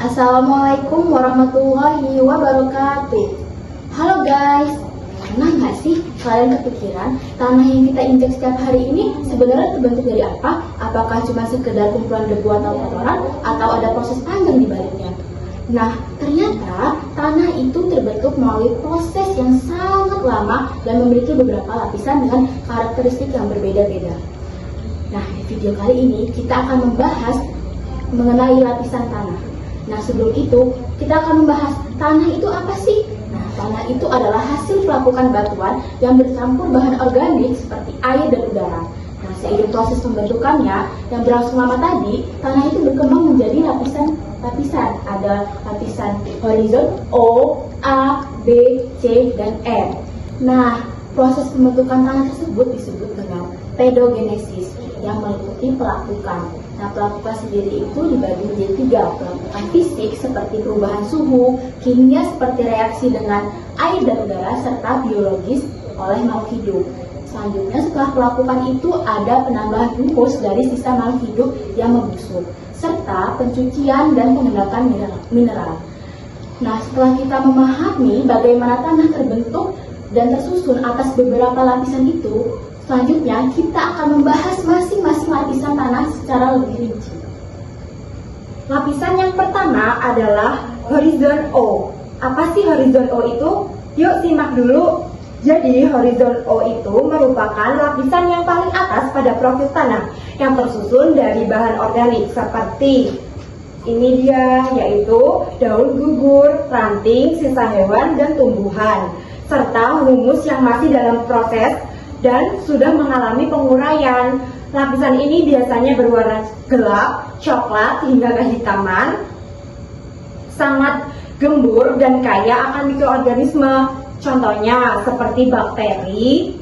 Assalamualaikum warahmatullahi wabarakatuh. Halo guys, pernah nggak sih kalian kepikiran tanah yang kita injak setiap hari ini sebenarnya terbentuk dari apa? Apakah cuma sekedar kumpulan debu atau kotoran, atau ada proses panjang di baliknya? Nah, ternyata tanah itu terbentuk melalui proses yang sangat lama dan memiliki beberapa lapisan dengan karakteristik yang berbeda-beda. Nah, di video kali ini kita akan membahas mengenai lapisan tanah. Nah, sebelum itu, kita akan membahas tanah itu apa sih? Nah, tanah itu adalah hasil pelapukan batuan yang bercampur bahan organik seperti air dan udara. Nah, seiring proses pembentukannya yang berlangsung lama tadi, tanah itu berkembang menjadi lapisan. Ada lapisan horizon O, A, B, C, dan E. Nah, proses pembentukan tanah tersebut disebut dengan pedogenesis yang meliputi pelapukan. Nah, pelapukan sendiri itu dibagi menjadi 3, pelapukan fisik seperti perubahan suhu, kimia seperti reaksi dengan air dan udara, serta biologis oleh makhluk hidup. Selanjutnya, setelah pelapukan itu ada penambahan humus dari sisa makhluk hidup yang membusuk, serta pencucian dan pengendapan mineral. Nah, setelah kita memahami bagaimana tanah terbentuk dan tersusun atas beberapa lapisan itu, selanjutnya kita akan membahas masing-masing lapisan tanah secara lebih rinci. Lapisan yang pertama adalah horizon O. Apa sih horizon O itu? Yuk simak dulu. Jadi horizon O itu merupakan lapisan yang paling atas pada profil tanah yang tersusun dari bahan organik seperti ini dia, yaitu daun gugur, ranting, sisa hewan, dan tumbuhan, serta humus yang masih dalam proses dan sudah mengalami penguraian. Lapisan ini biasanya berwarna gelap, coklat hingga kehitaman, sangat gembur dan kaya akan mikroorganisme. Contohnya seperti bakteri,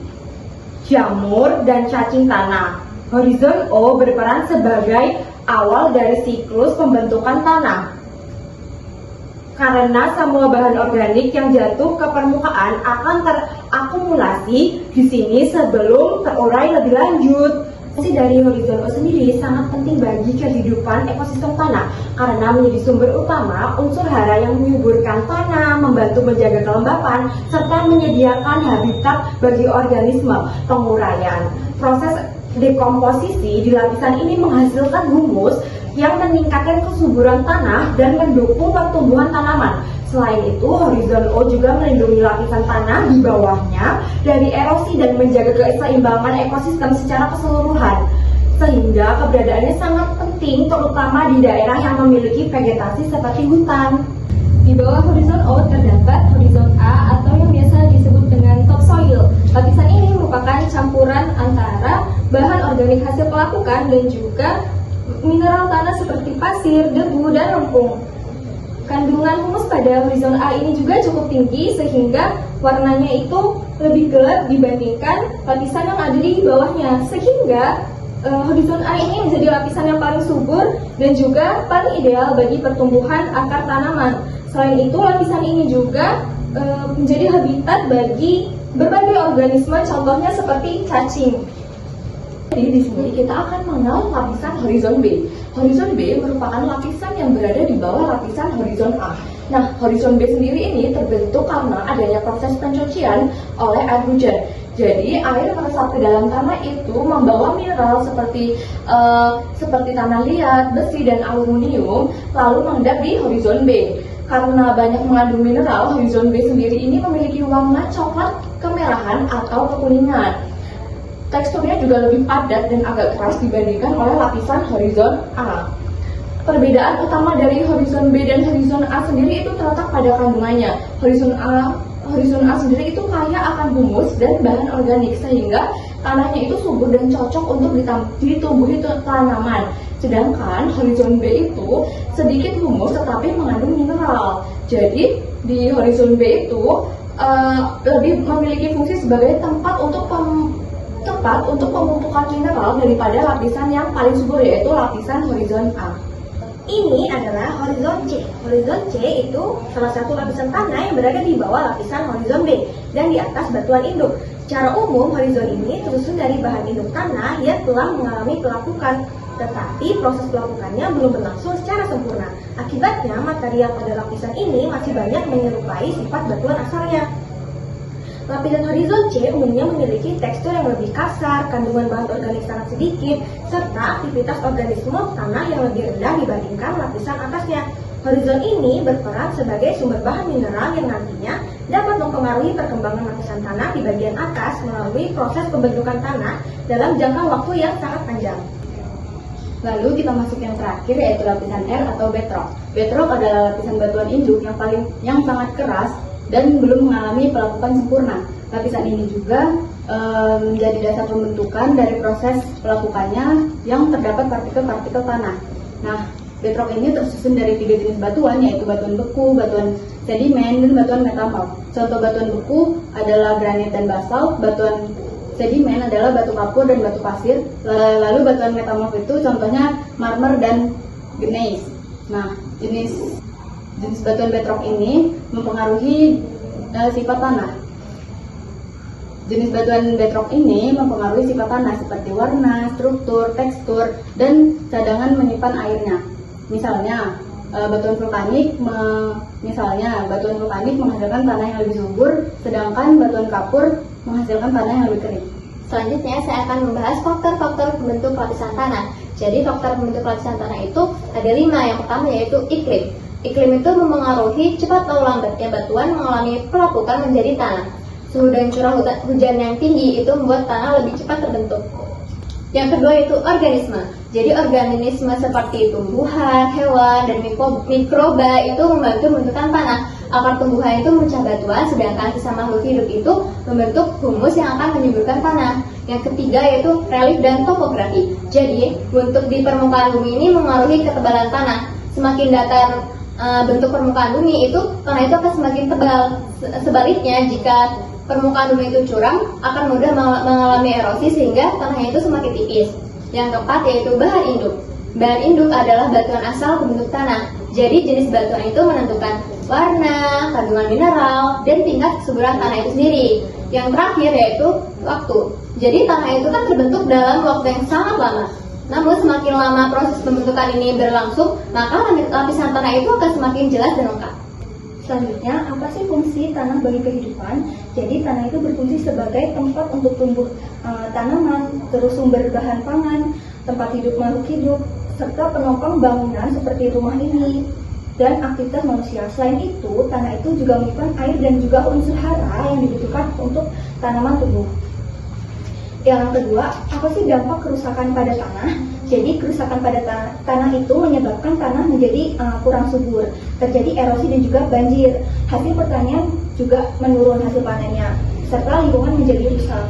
jamur, dan cacing tanah. Horizon O berperan sebagai awal dari siklus pembentukan tanah. Karena semua bahan organik yang jatuh ke permukaan akan terakumulasi di sini sebelum terurai lebih lanjut. Fungsi dari horizon O sendiri sangat penting bagi kehidupan ekosistem tanah karena menjadi sumber utama unsur hara yang menyuburkan tanah, membantu menjaga kelembapan, serta menyediakan habitat bagi organisme penguraian. Proses dekomposisi di lapisan ini menghasilkan humus yang meningkatkan kesuburan tanah dan mendukung pertumbuhan tanaman. Selain itu, horizon O juga melindungi lapisan tanah di bawahnya dari erosi dan menjaga keseimbangan ekosistem secara keseluruhan. Sehingga keberadaannya sangat penting, terutama di daerah yang memiliki vegetasi seperti hutan. Di bawah horizon O terdapat horizon A atau yang biasa disebut dengan topsoil. Lapisan ini merupakan campuran antara bahan organik hasil pelapukan dan juga mineral tanah seperti pasir, debu, dan lempung. Kandungan humus pada horizon A ini juga cukup tinggi sehingga warnanya itu lebih gelap dibandingkan lapisan yang ada di bawahnya. Sehingga horizon A ini menjadi lapisan yang paling subur dan juga paling ideal bagi pertumbuhan akar tanaman. Selain itu, lapisan ini juga menjadi habitat bagi berbagai organisme, contohnya seperti cacing. Jadi di sini kita akan mengenal lapisan horizon B. Horizon B merupakan lapisan yang berada di bawah lapisan horizon A. Nah, horizon B sendiri ini terbentuk karena adanya proses pencucian oleh air hujan. Jadi air meresap ke dalam tanah itu membawa mineral seperti tanah liat, besi, dan aluminium, lalu mengendap di horizon B. Karena banyak mengandung mineral, horizon B sendiri ini memiliki warna coklat kemerahan atau kekuningan. Teksturnya juga lebih padat dan agak keras dibandingkan oleh lapisan horizon A. Perbedaan utama dari horizon B dan horizon A sendiri itu terletak pada kandungannya. Horizon A sendiri itu kaya akan humus dan bahan organik sehingga tanahnya itu subur dan cocok untuk ditumbuhi tanaman. Sedangkan horizon B itu sedikit humus tetapi mengandung mineral. Jadi di horizon B itu lebih memiliki fungsi sebagai tempat untuk pemumpukan mineral daripada lapisan yang paling subur, yaitu lapisan horizon A. Ini adalah horizon C. Horizon C itu salah satu lapisan tanah yang berada di bawah lapisan horizon B dan di atas batuan induk. Secara umum, horizon ini tersusun dari bahan induk tanah yang telah mengalami pelapukan. tetapi proses pelapukannya belum berlangsung secara sempurna. Akibatnya, material pada lapisan ini masih banyak menyerupai sifat batuan asalnya. Lapisan horizon C umumnya memiliki tekstur yang lebih kasar, kandungan bahan organik sangat sedikit, serta aktivitas organisme tanah yang lebih rendah dibandingkan lapisan atasnya. Horizon ini berperan sebagai sumber bahan mineral yang nantinya dapat mempengaruhi perkembangan lapisan tanah di bagian atas melalui proses pembentukan tanah dalam jangka waktu yang sangat panjang. Lalu kita masuk yang terakhir, yaitu lapisan R atau bedrock. Bedrock adalah lapisan batuan induk yang sangat keras dan belum mengalami pelapukan sempurna. Lapisan ini juga menjadi dasar pembentukan dari proses pelapukannya yang terdapat partikel-partikel tanah. Nah, bedrock ini tersusun dari 3 jenis batuan, yaitu batuan beku, batuan sedimen, dan batuan metamorf. Contoh batuan beku adalah granit dan basalt, batuan sedimen adalah batu kapur dan batu pasir, lalu batuan metamorf itu contohnya marmer dan gneiss. Nah, jenis batuan bedrock ini mempengaruhi sifat tanah. Jenis batuan bedrock ini mempengaruhi sifat tanah seperti warna, struktur, tekstur, dan cadangan menyimpan airnya. Misalnya, batuan vulkanik menghasilkan tanah yang lebih subur, sedangkan batuan kapur menghasilkan tanah yang lebih kering. Selanjutnya saya akan membahas faktor-faktor pembentuk lapisan tanah. Jadi faktor pembentuk lapisan tanah itu ada 5. Yang pertama yaitu iklim. Iklim itu mempengaruhi cepat atau lambatnya batuan mengalami pelapukan menjadi tanah. Suhu dan curah hujan yang tinggi itu membuat tanah lebih cepat terbentuk. Yang kedua yaitu organisme. Jadi organisme seperti tumbuhan, hewan, dan mikroba itu membantu pembentukan tanah. Akar tumbuhan itu memecah batuan, sedangkan sisa makhluk hidup itu membentuk humus yang akan menyuburkan tanah. Yang ketiga yaitu relief dan topografi. Jadi bentuk di permukaan bumi ini mempengaruhi ketebalan tanah. Semakin datar bentuk permukaan bumi itu, tanah itu akan semakin tebal. Sebaliknya, jika permukaan bumi itu curam, akan mudah mengalami erosi sehingga tanahnya itu semakin tipis. Yang keempat yaitu bahan induk. Bahan induk adalah batuan asal pembentuk tanah. Jadi jenis batuan itu menentukan warna, kandungan mineral, dan tingkat kesuburan tanah itu sendiri. Yang terakhir yaitu waktu. Jadi tanah itu kan terbentuk dalam waktu yang sangat lama. Namun semakin lama proses pembentukan ini berlangsung, maka lapisan tanah itu akan semakin jelas dan lengkap. Selanjutnya, apa sih fungsi tanah bagi kehidupan? Jadi tanah itu berfungsi sebagai tempat untuk tumbuh tanaman, terus sumber bahan pangan, tempat hidup makhluk hidup, serta penopang bangunan seperti rumah ini dan aktivitas manusia. Selain itu, tanah itu juga menyimpan air dan juga unsur hara yang dibutuhkan untuk tanaman tumbuh. Yang kedua, apa sih dampak kerusakan pada tanah? Jadi kerusakan pada tanah itu menyebabkan tanah menjadi kurang subur, terjadi erosi dan juga banjir. Hasil pertanian juga menurun hasil panennya, serta lingkungan menjadi rusak.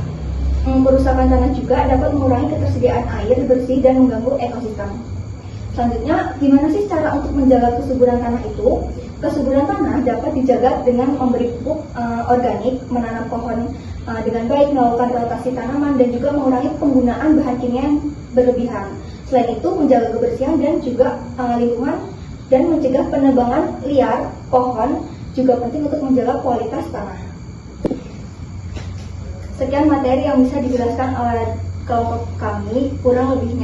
Kerusakan tanah juga dapat mengurangi ketersediaan air bersih dan mengganggu ekosistem. Selanjutnya, gimana sih cara untuk menjaga kesuburan tanah itu? Kesuburan tanah dapat dijaga dengan memberi pupuk organik, menanam pohon dengan baik, melakukan rotasi tanaman, dan juga mengurangi penggunaan bahan kimia yang berlebihan. Selain itu, menjaga kebersihan dan juga lingkungan dan mencegah penebangan liar pohon juga penting untuk menjaga kualitas tanah. Sekian materi yang bisa dijelaskan oleh kelompok kami, kurang lebihnya